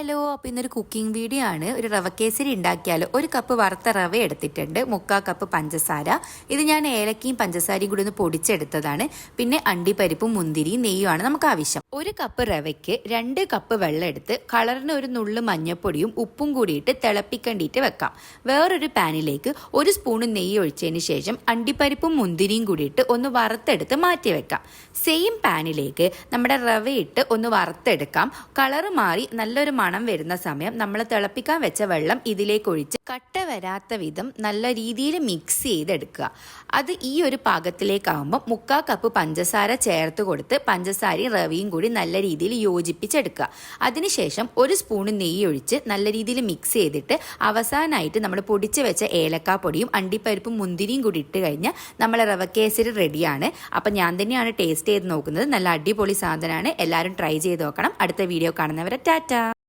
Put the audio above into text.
Hello, അപ്പോൾ ഇന്നൊരു cooking video ആണ്. ഒരു റവ കേസരി ഉണ്ടാക്കിയാലോ. ഒരു കപ്പ് വറുത്ത റവ എടുത്തിട്ടുണ്ട്, 3/4 കപ്പ് പഞ്ചസാര. ഇത് ഞാൻ ഏലക്കയും പഞ്ചസാരയും കൂടി ഒന്ന് പൊടിച്ചെടുത്തതാണ്. പിന്നെ അണ്ടിപ്പരിപ്പും മുന്തിരിയും നെയ്യുമാണ് നമുക്ക് ആവശ്യം. ഒരു കപ്പ് റവയ്ക്ക് 2 കപ്പ് വെള്ളം എടുത്ത് കളറിന് ഒരു നുള്ളു മഞ്ഞൾപ്പൊടിയും ഉപ്പും കൂടിയിട്ട് തിളപ്പിക്കേണ്ടിയിട്ട് വെക്കാം. വേറൊരു പാനിലേക്ക് 1 സ്പൂൺ നെയ്യ് ഒഴിച്ചതിന് ശേഷം അണ്ടിപ്പരിപ്പും മുന്തിരിയും കൂടിയിട്ട് ഒന്ന് വറുത്തെടുത്ത് മാറ്റി വെക്കാം. സെയിം പാനിലേക്ക് നമ്മുടെ റവയിട്ട് ഒന്ന് വറുത്തെടുക്കാം. കളറ് മാറി നല്ലൊരു മണം വരുന്ന സമയം നമ്മൾ തിളപ്പിക്കാൻ വെച്ച വെള്ളം ഇതിലേക്ക് ഒഴിച്ച് കട്ട വരാത്ത വിധം നല്ല രീതിയിൽ മിക്സ് ചെയ്തെടുക്കുക. അത് ഈ ഒരു പാകത്തിലേക്കാകുമ്പോൾ 3/4 കപ്പ് പഞ്ചസാര ചേർത്ത് കൊടുത്ത് പഞ്ചസാരയും റവയും കൂടി നല്ല രീതിയിൽ യോജിപ്പിച്ചെടുക്കുക. അതിനുശേഷം 1 സ്പൂൺ നെയ്യ് ഒഴിച്ച് നല്ല രീതിയിൽ മിക്സ് ചെയ്തിട്ട് അവസാനമായിട്ട് നമ്മൾ പൊടിച്ച് വെച്ച ഏലക്കാപ്പൊടിയും അണ്ടിപ്പരിപ്പും മുന്തിരിയും കൂടി ഇട്ട് കഴിഞ്ഞാൽ നമ്മളെ റവ കേസരി റെഡിയാണ്. അപ്പം ഞാൻ തന്നെയാണ് ടേസ്റ്റ് ചെയ്ത് നോക്കുന്നത്. നല്ല അടിപൊളി സാധനമാണ്. എല്ലാവരും ട്രൈ ചെയ്ത് നോക്കണം. അടുത്ത വീഡിയോ കാണുന്നവരെ ടാറ്റ.